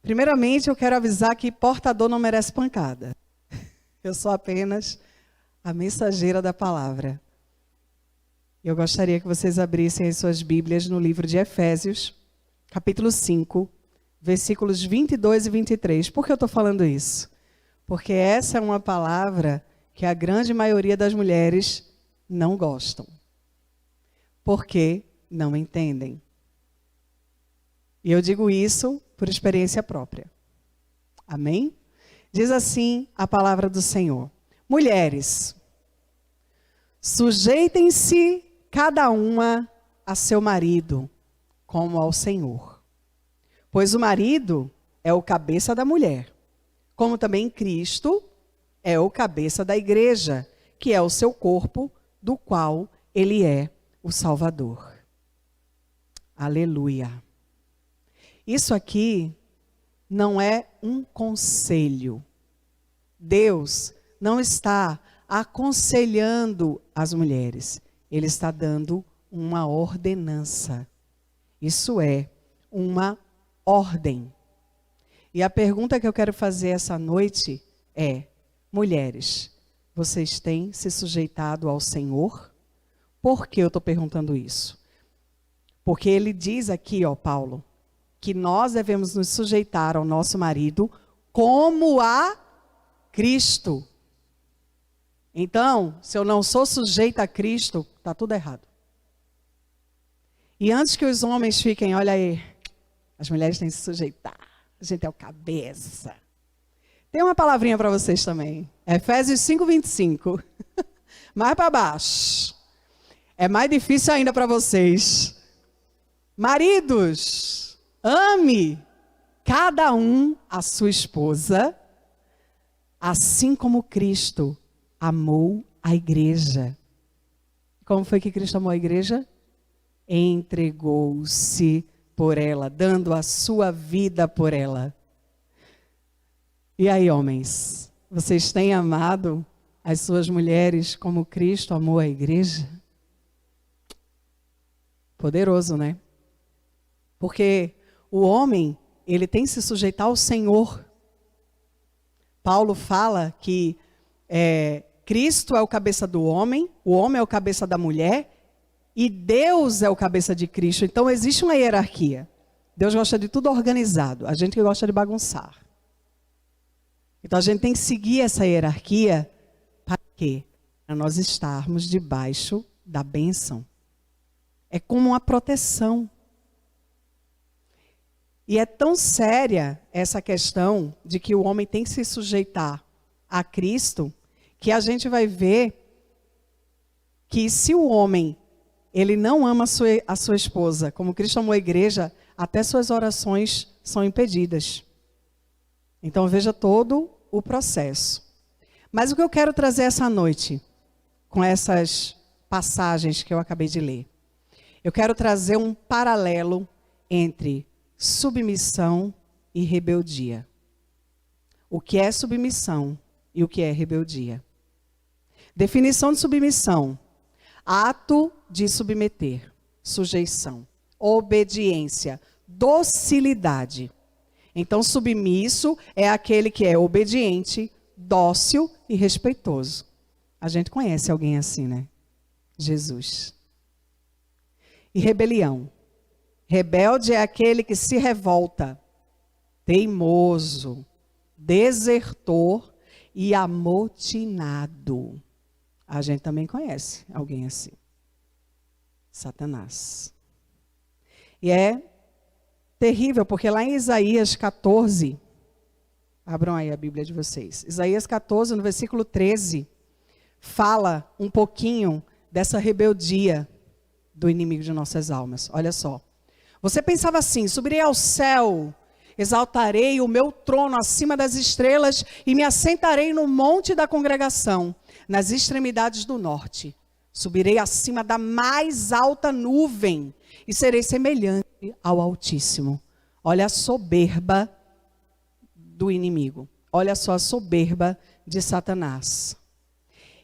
Primeiramente, eu quero avisar que portador não merece pancada. Eu sou apenas a mensageira da palavra. Eu gostaria que vocês abrissem as suas Bíblias no livro de Efésios, capítulo 5, versículos 22 e 23. Por que eu estou falando isso? Porque essa é uma palavra que a grande maioria das mulheres não gostam. Porque não entendem. E eu digo isso por experiência própria. Amém? Diz assim a palavra do Senhor. Mulheres, sujeitem-se cada uma a seu marido, como ao Senhor. Pois o marido é o cabeça da mulher, como também Cristo é o cabeça da igreja, que é o seu corpo, do qual ele é o Salvador. Aleluia. Isso aqui não é um conselho. Deus não está aconselhando as mulheres. Ele está dando uma ordenança. Isso é uma ordem. E a pergunta que eu quero fazer essa noite é: mulheres, vocês têm se sujeitado ao Senhor? Por que eu estou perguntando isso? Porque ele diz aqui, Paulo, que nós devemos nos sujeitar ao nosso marido como a Cristo. Então, se eu não sou sujeita a Cristo, está tudo errado. E antes que os homens fiquem, olha aí, as mulheres têm que se sujeitar, a gente é o cabeça. Tem uma palavrinha para vocês também, Efésios 5:25, mais para baixo. É mais difícil ainda para vocês. Maridos, ame cada um a sua esposa, assim como Cristo amou a igreja. Como foi que Cristo amou a igreja? Entregou-se por ela, dando a sua vida por ela. E aí, homens, vocês têm amado as suas mulheres como Cristo amou a igreja? Poderoso, né? Porque o homem, ele tem que se sujeitar ao Senhor. Paulo fala que Cristo é o cabeça do homem, o homem é o cabeça da mulher, e Deus é o cabeça de Cristo. Então existe uma hierarquia. Deus gosta de tudo organizado, a gente que gosta de bagunçar. Então a gente tem que seguir essa hierarquia para quê? Para nós estarmos debaixo da bênção. É como uma proteção. E é tão séria essa questão de que o homem tem que se sujeitar a Cristo, que a gente vai ver que se o homem ele não ama a sua esposa, como Cristo amou a igreja, até suas orações são impedidas. Então veja todo o processo. Mas o que eu quero trazer essa noite, com essas passagens que eu acabei de ler, eu quero trazer um paralelo entre submissão e rebeldia. O que é submissão e o que é rebeldia? Definição de submissão: ato de submeter, sujeição, obediência, docilidade. Então, submisso é aquele que é obediente, dócil e respeitoso. A gente conhece alguém assim, né? Jesus. E rebelião. Rebelde é aquele que se revolta, teimoso, desertor e amotinado. A gente também conhece alguém assim. Satanás. E é terrível, porque lá em Isaías 14, abram aí a Bíblia de vocês. Isaías 14, no versículo 13, fala um pouquinho dessa rebeldia do inimigo de nossas almas. Olha só. Você pensava assim: subirei ao céu, exaltarei o meu trono acima das estrelas e me assentarei no monte da congregação, nas extremidades do norte. Subirei acima da mais alta nuvem e serei semelhante ao Altíssimo. Olha a soberba do inimigo. Olha só a soberba de Satanás.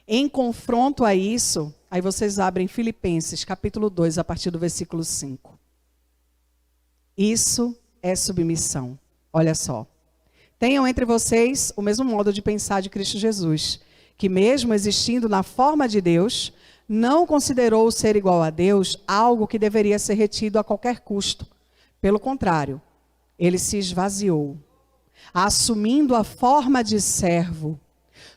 Em confronto a isso, aí vocês abrem Filipenses, capítulo 2, a partir do versículo 5. Isso é submissão. Olha só. Tenham entre vocês o mesmo modo de pensar de Cristo Jesus, que mesmo existindo na forma de Deus, não considerou o ser igual a Deus algo que deveria ser retido a qualquer custo. Pelo contrário, ele se esvaziou, assumindo a forma de servo,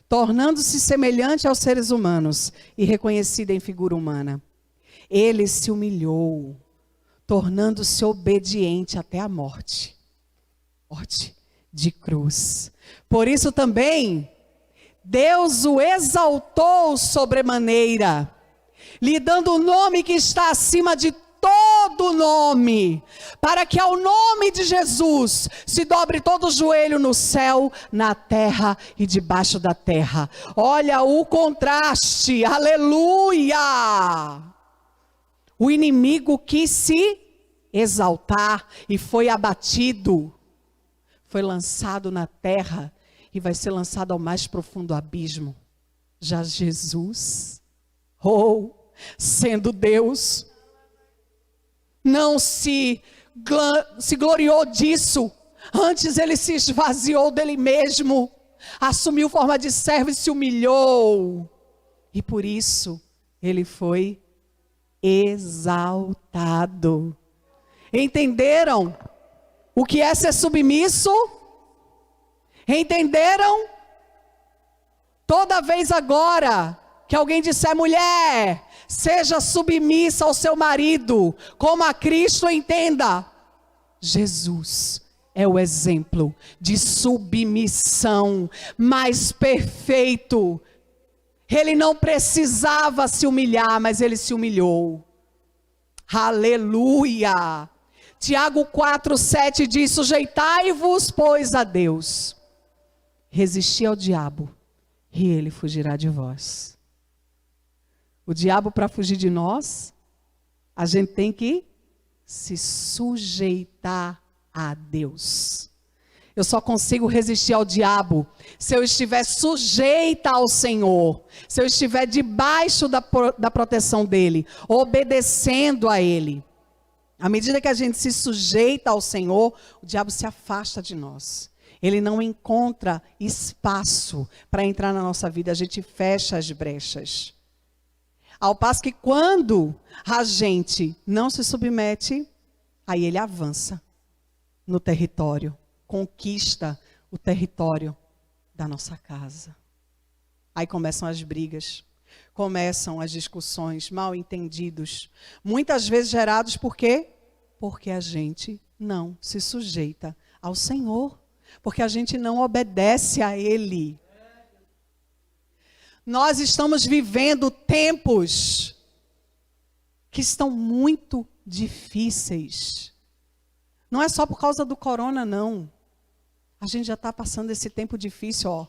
tornando-se semelhante aos seres humanos e reconhecido em figura humana. Ele se humilhou, tornando-se obediente até a morte. Morte de cruz. Por isso também, Deus o exaltou sobremaneira, lhe dando o nome que está acima de todo nome, para que ao nome de Jesus se dobre todo o joelho no céu, na terra e debaixo da terra. Olha o contraste, aleluia! O inimigo quis se exaltar e foi abatido, foi lançado na terra e vai ser lançado ao mais profundo abismo. Já Jesus, sendo Deus, não se gloriou disso. Antes ele se esvaziou dele mesmo, assumiu forma de servo e se humilhou. E por isso ele foi exaltado. Entenderam o que é ser submisso? Entenderam? Toda vez agora que alguém disser, mulher, seja submissa ao seu marido, como a Cristo, entenda, Jesus é o exemplo de submissão mais perfeito. Ele não precisava se humilhar, mas ele se humilhou. Aleluia! Tiago 4:7 diz, sujeitai-vos, pois, a Deus. Resisti ao diabo, e ele fugirá de vós. O diabo, para fugir de nós, a gente tem que se sujeitar a Deus. Eu só consigo resistir ao diabo se eu estiver sujeita ao Senhor, se eu estiver debaixo da proteção dele, obedecendo a ele. À medida que a gente se sujeita ao Senhor, o diabo se afasta de nós. Ele não encontra espaço para entrar na nossa vida, a gente fecha as brechas. Ao passo que quando a gente não se submete, aí ele avança no território, conquista o território da nossa casa. Aí começam as brigas, começam as discussões, mal entendidos, muitas vezes gerados por quê? Porque a gente não se sujeita ao Senhor, porque a gente não obedece a Ele. Nós estamos vivendo tempos que estão muito difíceis. Não é só por causa do corona, não. A gente já está passando esse tempo difícil, ó.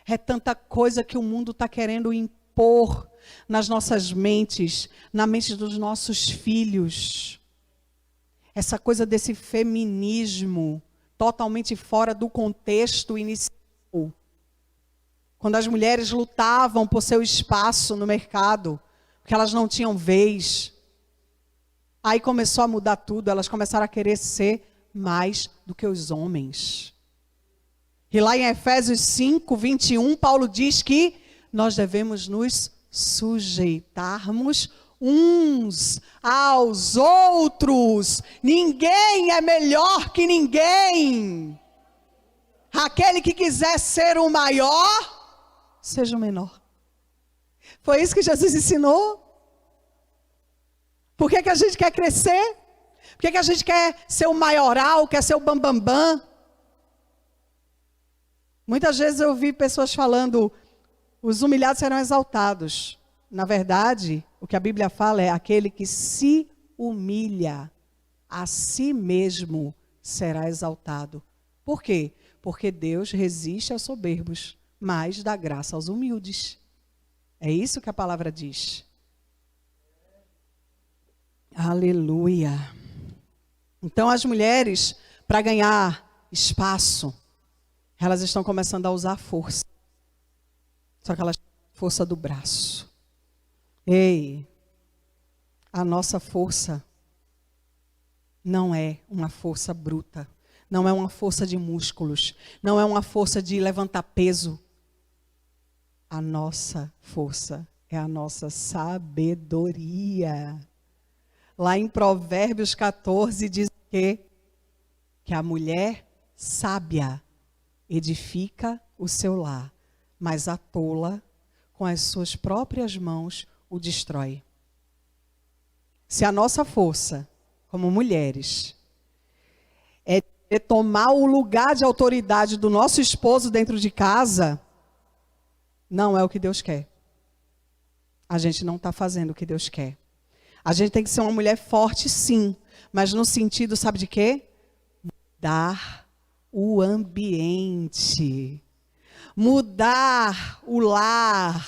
É tanta coisa que o mundo está querendo impor nas nossas mentes, na mente dos nossos filhos. Essa coisa desse feminismo totalmente fora do contexto inicial. Quando as mulheres lutavam por seu espaço no mercado, porque elas não tinham vez. Aí começou a mudar tudo, elas começaram a querer ser mais do que os homens. E lá em Efésios 5:21, Paulo diz que nós devemos nos sujeitarmos uns aos outros. Ninguém é melhor que ninguém. Aquele que quiser ser o maior, seja o menor. Foi isso que Jesus ensinou. Por que a gente quer crescer? Por que a gente quer ser o maioral, quer ser o bambambam? Muitas vezes eu vi pessoas falando, os humilhados serão exaltados. Na verdade, o que a Bíblia fala é aquele que se humilha a si mesmo será exaltado. Por quê? Porque Deus resiste aos soberbos, mas dá graça aos humildes. É isso que a palavra diz. Aleluia. Então as mulheres, para ganhar espaço, elas estão começando a usar força. Só que elas têm força do braço. Ei, a nossa força não é uma força bruta. não é uma força de músculos, não é uma força de levantar peso. A nossa força é a nossa sabedoria. Lá em Provérbios 14 diz que a mulher sábia edifica o seu lar, mas a tola, com as suas próprias mãos, o destrói. Se a nossa força, como mulheres, é tomar o lugar de autoridade do nosso esposo dentro de casa, não é o que Deus quer. A gente não está fazendo o que Deus quer. A gente tem que ser uma mulher forte, sim, mas no sentido, sabe de quê? Mudar o ambiente. Mudar o lar.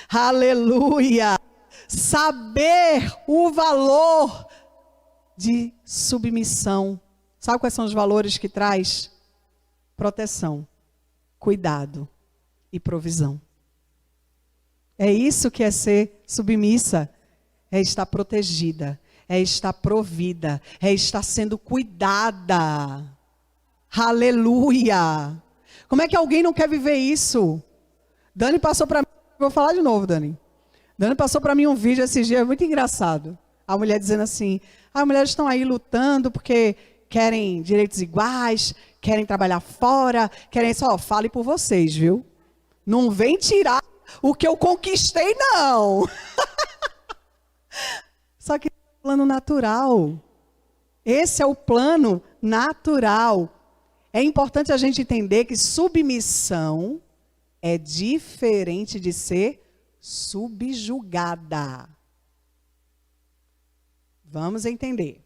Aleluia! Saber o valor de submissão. Sabe quais são os valores que traz? Proteção, cuidado e provisão. É isso que é ser submissa. É estar protegida, é estar provida, é estar sendo cuidada. Aleluia! Como é que alguém não quer viver isso? Dani passou para mim, vou falar de novo, Dani. Dani passou para mim um vídeo esses dias muito engraçado. A mulher dizendo assim, as mulheres estão aí lutando porque querem direitos iguais, querem trabalhar fora, querem só, fale por vocês, viu? Não vem tirar o que eu conquistei, não. Só que é o plano natural. Esse é o plano natural. É importante a gente entender que submissão é diferente de ser subjugada. Vamos entender.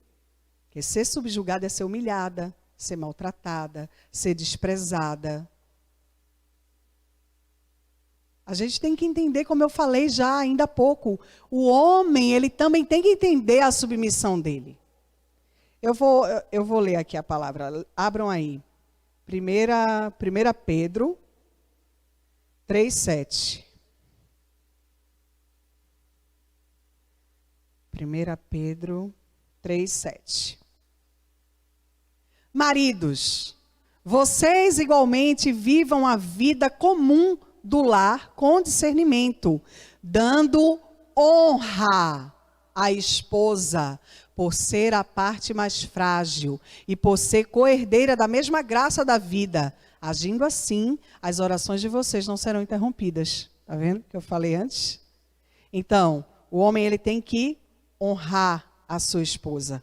Que ser subjugada é ser humilhada, ser maltratada, ser desprezada. A gente tem que entender, como eu falei já ainda há pouco, o homem, ele também tem que entender a submissão dele. Eu vou ler aqui a palavra, abram aí. 1 Pedro 3,7. 1 Pedro 3,7. Maridos, vocês igualmente vivam a vida comum do lar com discernimento, dando honra à esposa, por ser a parte mais frágil e por ser coerdeira da mesma graça da vida. Agindo assim, as orações de vocês não serão interrompidas. Está vendo que eu falei antes? Então, o homem ele tem que honrar a sua esposa.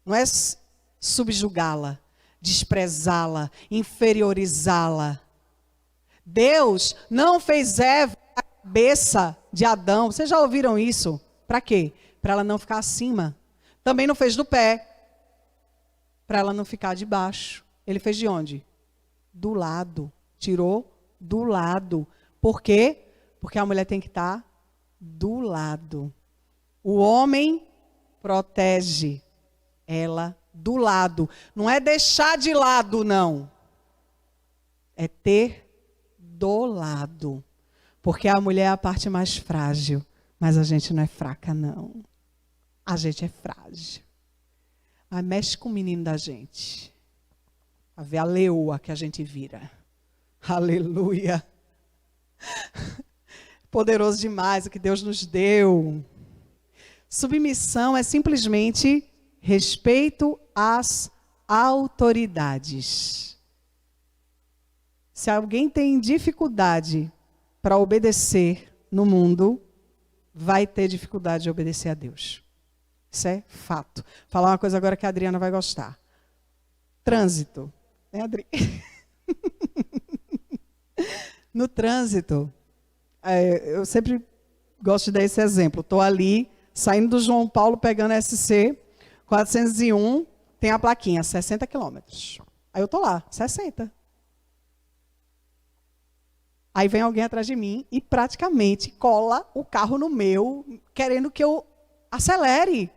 Não é subjugá-la, desprezá-la, inferiorizá-la. Deus não fez Eva a cabeça de Adão. Vocês já ouviram isso? Para quê? Para ela não ficar acima. Também não fez do pé, para ela não ficar de baixo. Ele fez de onde? Do lado. Tirou do lado. Por quê? Porque a mulher tem que estar do lado. O homem protege ela do lado. Não é deixar de lado, não. É ter do lado. Porque a mulher é a parte mais frágil. Mas a gente não é fraca, não. A gente é frágil. Mas mexe com o menino da gente. A ver a leoa que a gente vira. Aleluia. Poderoso demais o que Deus nos deu. Submissão é simplesmente respeito às autoridades. Se alguém tem dificuldade para obedecer no mundo, vai ter dificuldade de obedecer a Deus. Isso é fato. Vou falar uma coisa agora que a Adriana vai gostar. Trânsito. Né, Adri? No trânsito, eu sempre gosto de dar esse exemplo. Estou ali, saindo do João Paulo, pegando SC 401, tem a plaquinha, 60 quilômetros. Aí eu estou lá, 60. Aí vem alguém atrás de mim e praticamente cola o carro no meu, querendo que eu acelere.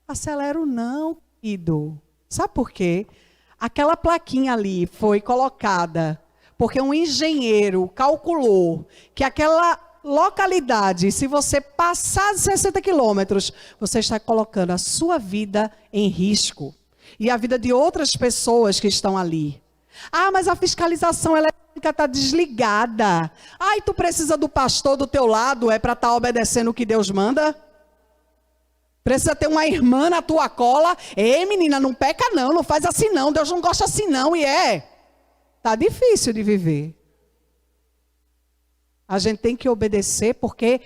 Acelero não, querido. Sabe por quê? Aquela plaquinha ali foi colocada porque um engenheiro calculou que aquela localidade, se você passar de 60 quilômetros, você está colocando a sua vida em risco. e a vida de outras pessoas que estão ali. Ah, mas a fiscalização eletrônica está desligada. Ah, e tu precisa do pastor do teu lado, é para estar obedecendo o que Deus manda? Precisa ter uma irmã na tua cola. Ei, menina, não peca não, não faz assim não, Deus não gosta assim não, e tá difícil de viver. A gente tem que obedecer porque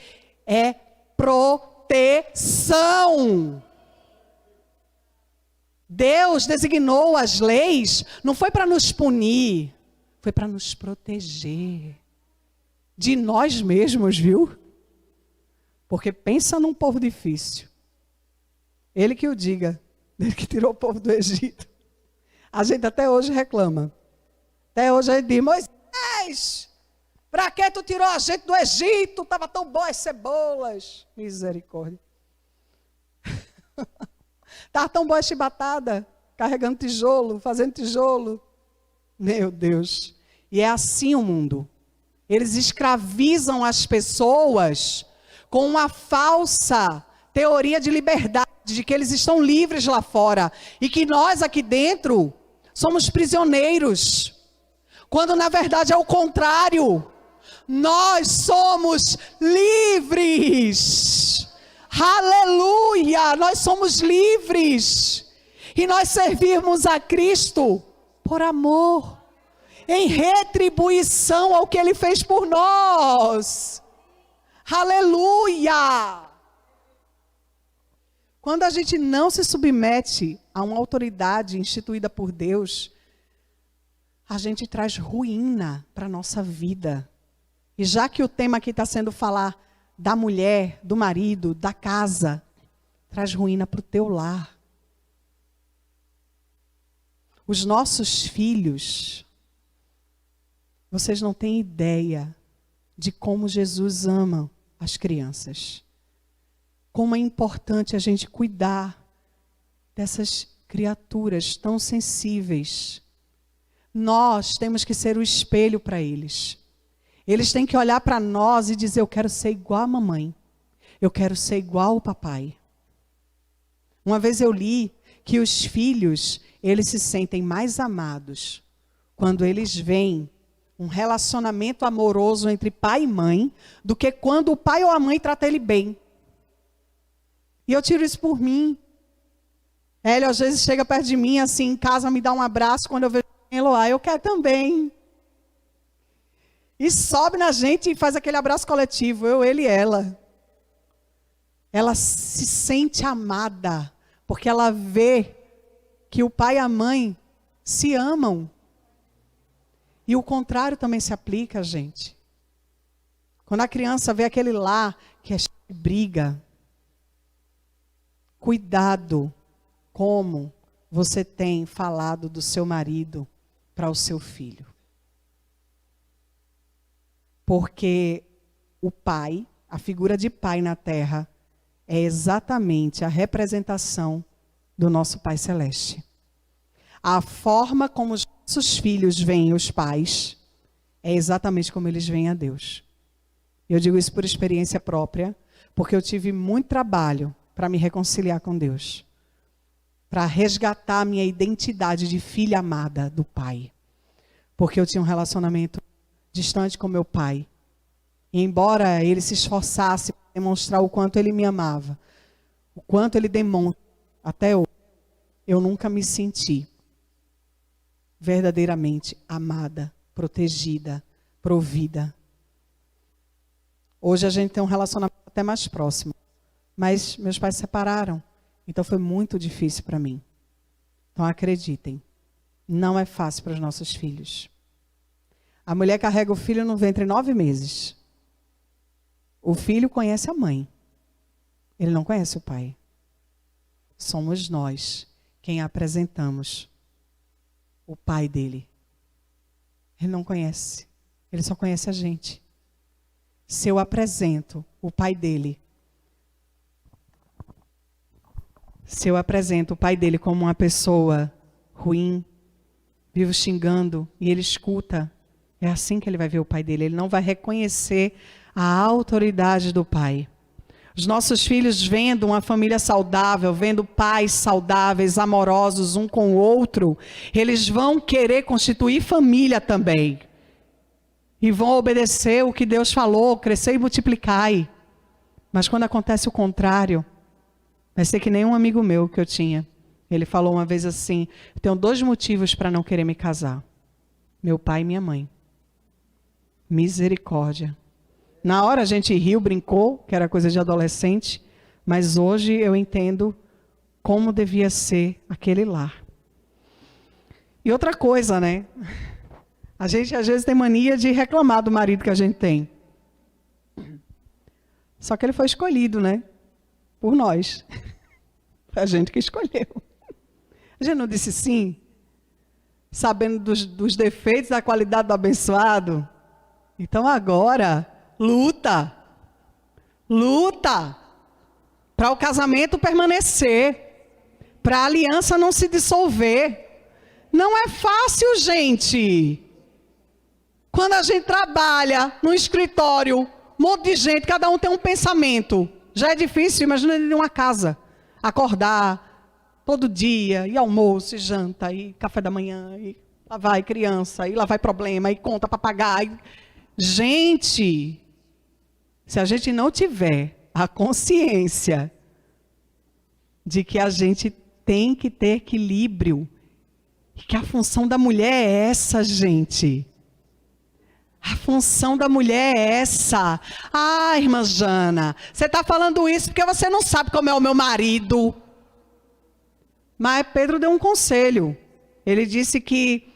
é proteção. Deus designou as leis, não foi para nos punir, foi para nos proteger de nós mesmos, viu? Porque pensa num povo difícil. Ele que o diga, ele que tirou o povo do Egito. A gente até hoje reclama. Até hoje a gente diz, Moisés, para que tu tirou a gente do Egito? Estava tão boas as cebolas. Misericórdia. Estava tão boa a chibatada, carregando tijolo, fazendo tijolo. Meu Deus. E é assim o mundo. Eles escravizam as pessoas com uma falsa teoria de liberdade, de que eles estão livres lá fora. E que nós aqui dentro somos prisioneiros. Quando na verdade é o contrário. Nós somos livres. Aleluia! Nós somos livres. E nós servirmos a Cristo por amor, em retribuição ao que Ele fez por nós. Aleluia! Quando a gente não se submete a uma autoridade instituída por Deus, a gente traz ruína para a nossa vida. E já que o tema aqui está sendo falar da mulher, do marido, da casa, traz ruína para o teu lar. Os nossos filhos, vocês não têm ideia de como Jesus ama as crianças. Como é importante a gente cuidar dessas criaturas tão sensíveis. Nós temos que ser o espelho para eles. Eles têm que olhar para nós e dizer, eu quero ser igual a mamãe. Eu quero ser igual ao papai. Uma vez eu li que os filhos, eles se sentem mais amados quando eles veem um relacionamento amoroso entre pai e mãe do que quando o pai ou a mãe trata ele bem. E eu tiro isso por mim. Ele às vezes chega perto de mim assim em casa, me dá um abraço quando eu vejo Eloá, eu quero também. E sobe na gente e faz aquele abraço coletivo, eu, ele e ela. Ela se sente amada, porque ela vê que o pai e a mãe se amam. E o contrário também se aplica, gente. Quando a criança vê aquele lar que é cheio de briga, cuidado como você tem falado do seu marido para o seu filho. Porque o pai, a figura de pai na terra, é exatamente a representação do nosso Pai Celeste. A forma como os nossos filhos veem os pais é exatamente como eles veem a Deus. Eu digo isso por experiência própria, porque eu tive muito trabalho para me reconciliar com Deus. Para resgatar a minha identidade de filha amada do Pai. Porque eu tinha um relacionamento distante com meu pai. E embora ele se esforçasse para demonstrar o quanto ele me amava, o quanto ele demonstra até hoje, eu nunca me senti verdadeiramente amada, protegida, provida. Hoje a gente tem um relacionamento até mais próximo. Mas meus pais se separaram. Então foi muito difícil para mim. Então acreditem, não é fácil para os nossos filhos. A mulher carrega o filho no ventre 9 meses. O filho conhece a mãe. Ele não conhece o pai. Somos nós quem apresentamos o pai dele. Ele não conhece. Ele só conhece a gente. Se eu apresento o pai dele, se eu apresento o pai dele como uma pessoa ruim, vivo xingando, e ele escuta, é assim que ele vai ver o pai dele. Ele não vai reconhecer a autoridade do pai. Os nossos filhos vendo uma família saudável, vendo pais saudáveis, amorosos um com o outro, eles vão querer constituir família também. E vão obedecer o que Deus falou, crescer e multiplicai. Mas quando acontece o contrário, vai ser que nem um amigo meu que eu tinha. Ele falou uma vez assim: eu tenho 2 motivos para não querer me casar. Meu pai e minha mãe. Misericórdia. Na hora a gente riu, brincou, que era coisa de adolescente, mas hoje eu entendo como devia ser aquele lar. E outra coisa, né? A gente às vezes tem mania de reclamar do marido que a gente tem. Só que ele foi escolhido, né? Por nós. Foi a gente que escolheu. A gente não disse sim, sabendo dos defeitos da qualidade do abençoado. Então agora, luta para o casamento permanecer, para a aliança não se dissolver. Não é fácil, gente. Quando a gente trabalha no escritório, um monte de gente, cada um tem um pensamento. Já é difícil, imagina ele em uma casa. Acordar todo dia, e almoço, e janta, e café da manhã, e lá vai criança, e lá vai problema, e conta para pagar. Gente, se a gente não tiver a consciência de que a gente tem que ter equilíbrio, e que a função da mulher é essa, gente. A função da mulher é essa. Ah, irmã Jana, você está falando isso porque você não sabe como é o meu marido. Mas Pedro deu um conselho. Ele disse que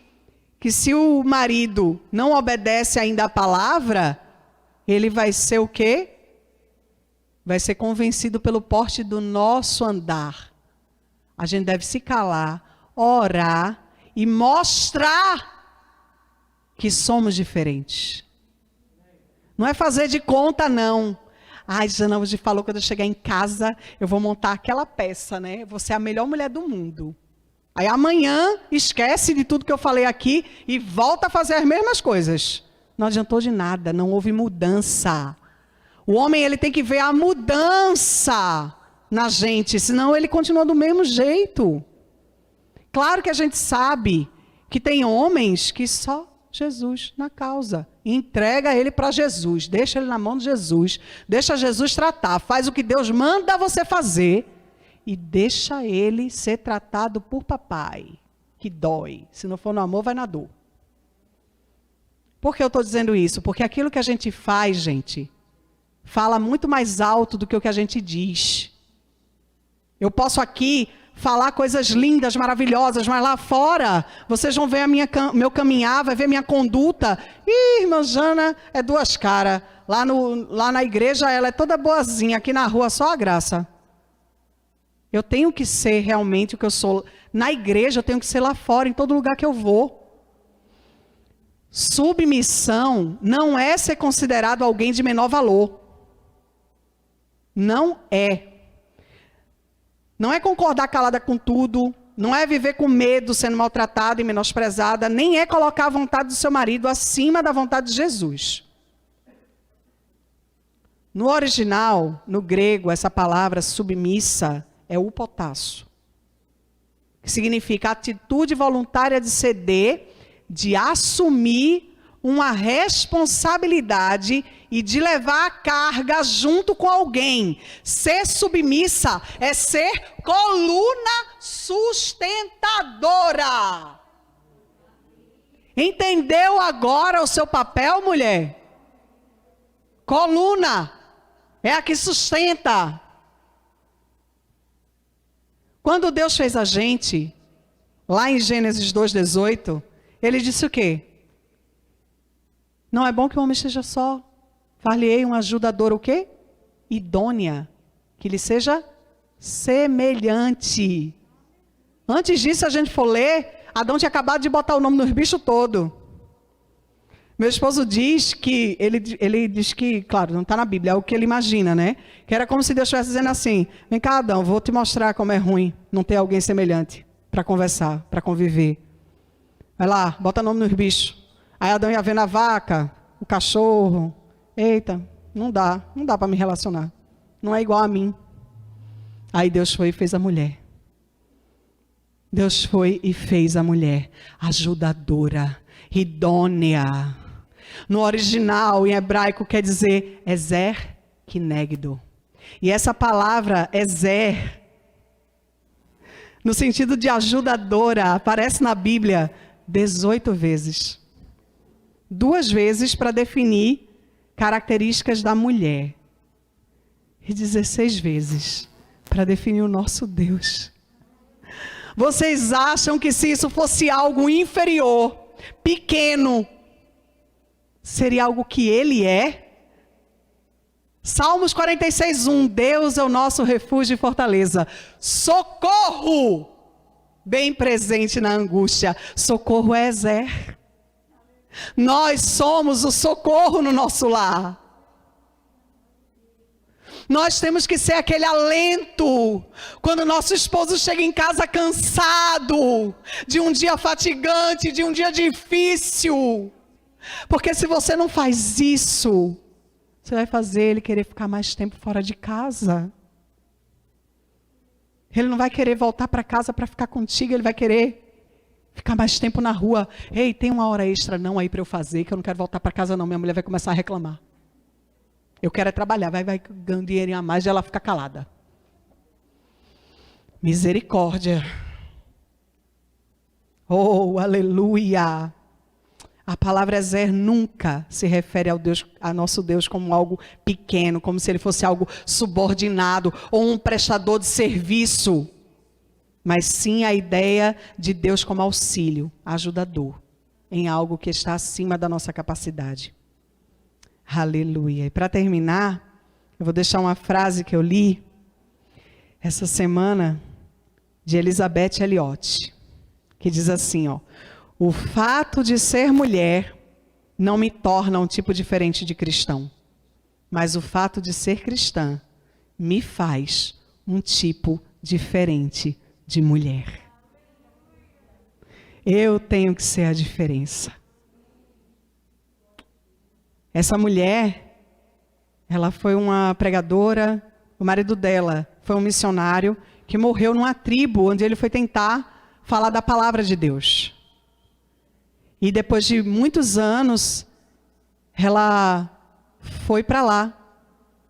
se o marido não obedece ainda à palavra, ele vai ser o quê? Vai ser convencido pelo porte do nosso andar. A gente deve se calar, orar e mostrar que somos diferentes. Não é fazer de conta, não. Ai, Jana, hoje falou que quando eu chegar em casa, eu vou montar aquela peça, né? Vou ser a melhor mulher do mundo. Aí amanhã, esquece de tudo que eu falei aqui e volta a fazer as mesmas coisas. Não adiantou de nada, não houve mudança. O homem, ele tem que ver a mudança na gente, senão ele continua do mesmo jeito. Claro que a gente sabe que tem homens que só Jesus na causa. Entrega ele para Jesus, deixa ele na mão de Jesus, deixa Jesus tratar, faz o que Deus manda você fazer e deixa ele ser tratado por papai, que dói. Se não for no amor, vai na dor. Por que eu estou dizendo isso? Porque aquilo que a gente faz, gente, fala muito mais alto do que o que a gente diz. Eu posso aqui falar coisas lindas, maravilhosas, mas lá fora, vocês vão ver meu caminhar, vai ver minha conduta. Ih, irmã Jana é 2 caras. Lá na igreja ela é toda boazinha, aqui na rua só a graça. Eu tenho que ser realmente o que eu sou. Na igreja eu tenho que ser lá fora, em todo lugar que eu vou. Submissão não é ser considerado alguém de menor valor. Não é. Não é concordar calada com tudo, não é viver com medo, sendo maltratada e menosprezada, nem é colocar a vontade do seu marido acima da vontade de Jesus. No original, no grego, essa palavra submissa é upotasso, que significa atitude voluntária de ceder, de assumir uma responsabilidade e de levar a carga junto com alguém. Ser submissa é ser coluna sustentadora. Entendeu agora o seu papel, mulher? Coluna é a que sustenta. Quando Deus fez a gente, lá em Gênesis 2:18, ele disse o quê? Não é bom que o homem esteja só. Far-lhe-ei uma ajudadora o quê? Idônea. Que lhe seja semelhante. Antes disso, a gente for ler, Adão tinha acabado de botar o nome nos bichos todos. Meu esposo diz que, ele diz que, claro, não está na Bíblia, é o que ele imagina, né? Que era como se Deus estivesse dizendo assim: vem cá, Adão, vou te mostrar como é ruim não ter alguém semelhante para conversar, para conviver. Vai lá, bota nome nos bichos. Aí Adão ia vendo a vaca, o cachorro. Eita, não dá para me relacionar. não é igual a mim. Aí Deus foi e fez a mulher. Deus foi e fez a mulher ajudadora, idônea. No original, em hebraico, quer dizer Ezer Kinegdo. E essa palavra Ezer, no sentido de ajudadora, aparece na Bíblia 18 vezes. 2 vezes para definir características da mulher. E 16 vezes para definir o nosso Deus. Vocês acham que se isso fosse algo inferior, pequeno, seria algo que Ele é? Salmos 46:1, Deus é o nosso refúgio e fortaleza. Socorro! Bem presente na angústia. Socorro é Ezer. Nós somos o socorro no nosso lar. Nós temos que ser aquele alento. Quando nosso esposo chega em casa cansado, de um dia fatigante, de um dia difícil. Porque se você não faz isso, você vai fazer ele querer ficar mais tempo fora de casa. Ele não vai querer voltar para casa para ficar contigo, ele vai querer ficar mais tempo na rua. Ei, tem uma hora extra não aí para eu fazer, que eu não quero voltar para casa não. Minha mulher vai começar a reclamar. Eu quero é trabalhar, vai ganhando dinheirinho a mais e ela fica calada. Misericórdia. Oh, aleluia. A palavra Ezer nunca se refere a nosso Deus como algo pequeno, como se ele fosse algo subordinado ou um prestador de serviço. Mas sim a ideia de Deus como auxílio, ajudador, em algo que está acima da nossa capacidade. Aleluia. E para terminar, eu vou deixar uma frase que eu li essa semana de Elizabeth Elliot, que diz assim, ó: o fato de ser mulher não me torna um tipo diferente de cristão, mas o fato de ser cristã me faz um tipo diferente de mulher. Eu tenho que ser a diferença. Essa mulher, ela foi uma pregadora, o marido dela foi um missionário que morreu numa tribo onde ele foi tentar falar da palavra de Deus. E depois de muitos anos, ela foi para lá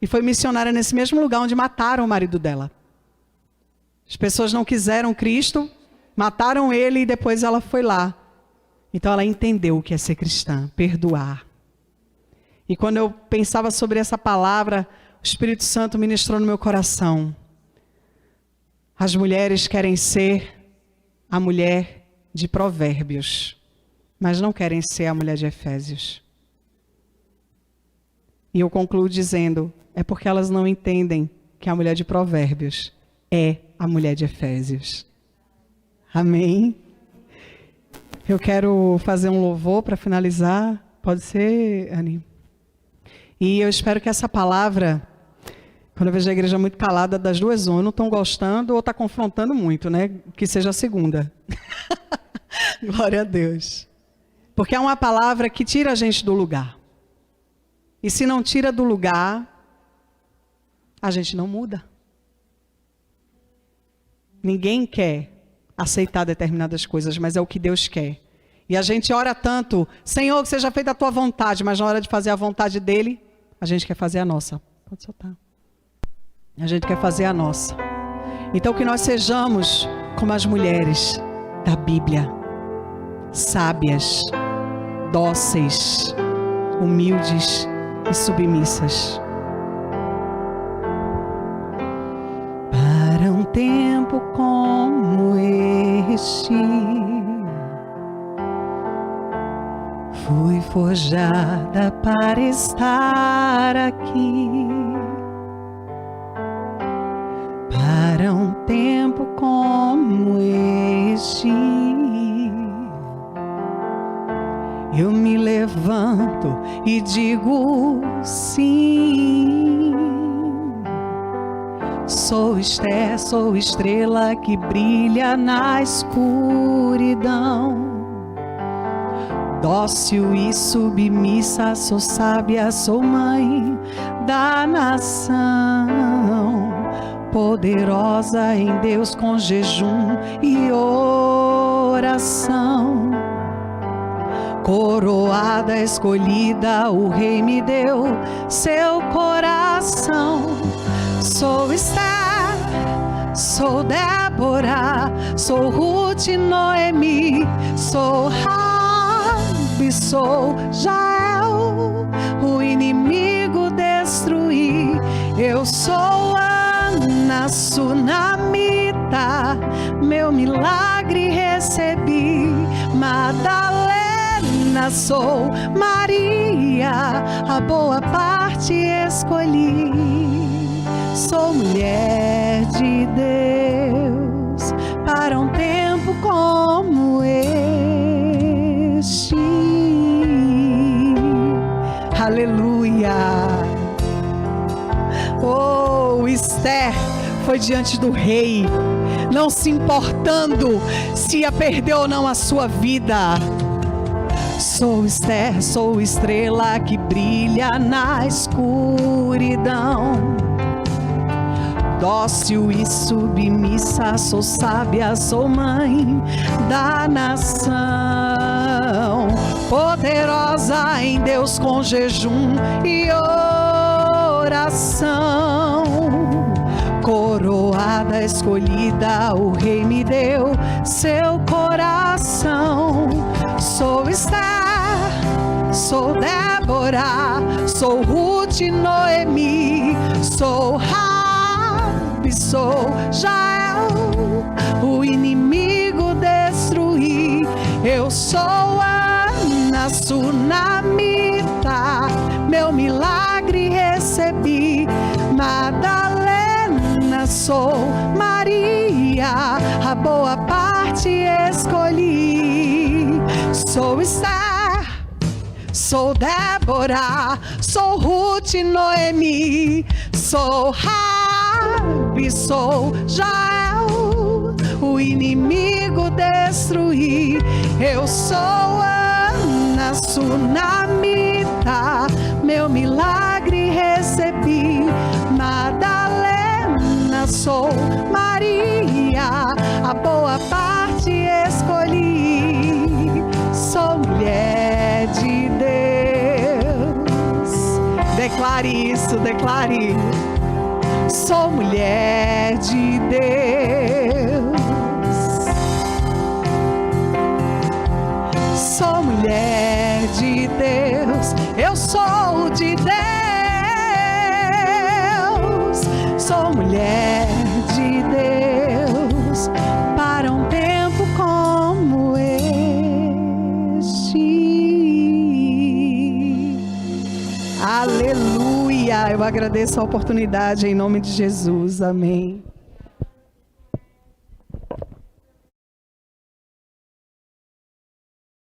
e foi missionária nesse mesmo lugar onde mataram o marido dela. As pessoas não quiseram Cristo, mataram ele e depois ela foi lá. Então ela entendeu o que é ser cristã, perdoar. E quando eu pensava sobre essa palavra, o Espírito Santo ministrou no meu coração. As mulheres querem ser a mulher de Provérbios, mas não querem ser a mulher de Efésios. E eu concluo dizendo, é porque elas não entendem que a mulher de Provérbios é a mulher de Efésios. Amém? Eu quero fazer um louvor para finalizar. Pode ser, Anny? E eu espero que essa palavra, quando eu vejo a igreja muito calada, das duas, ou não estão gostando ou está confrontando muito, né? Que seja a segunda. Glória a Deus. Porque é uma palavra que tira a gente do lugar. E se não tira do lugar, a gente não muda. Ninguém quer aceitar determinadas coisas, mas é o que Deus quer. E a gente ora tanto, Senhor, que seja feita a tua vontade, mas na hora de fazer a vontade dele, a gente quer fazer a nossa. Pode soltar. A gente quer fazer a nossa. Então que nós sejamos como as mulheres da Bíblia. Sábias, dóceis, humildes e submissas. Para um tempo como este, fui forjada para estar aqui. Para um tempo como este, eu me levanto e digo sim. Sou estrela que brilha na escuridão. Dócil e submissa, sou sábia, sou mãe da nação. Poderosa em Deus com jejum e oração. Coroada, escolhida, o rei me deu seu coração. Sou Esther, sou Débora, sou Ruth, Noemi, sou Rabi, sou Jael, o inimigo destruí. Eu sou Ana, sunamita, meu milagre recebi. Madalena, sou Maria, a boa parte escolhi. Sou mulher de Deus para um tempo como este. Aleluia. Oh, Esther foi diante do rei, não se importando se ia perder ou não a sua vida. Sou Esther, sou estrela que brilha na escuridão. Dócil e submissa, sou sábia, sou mãe da nação. Poderosa em Deus com jejum e oração. Coroada, escolhida, o rei me deu seu coração. Sou Esther, sou Débora, sou Ruth, Noemi, sou Rabi, sou Jael, o inimigo destruí. Eu sou Ana, sunamita, meu milagre recebi. Madalena, sou Maria, a boa parte escolhi. Sou Esther, sou Débora, sou Ruth, Noemi, sou Rabi, sou Jael, o inimigo destruí. Eu sou Ana, sunamita, meu milagre recebi. Madalena, sou Maria, a boa parte escolhi. Sou mulher de Deus. Declare isso, declare. Sou mulher de Deus. Sou mulher de Deus. Eu sou de Deus. Sou mulher de Deus para um tempo como este. Aleluia! Eu agradeço a oportunidade em nome de Jesus. Amém.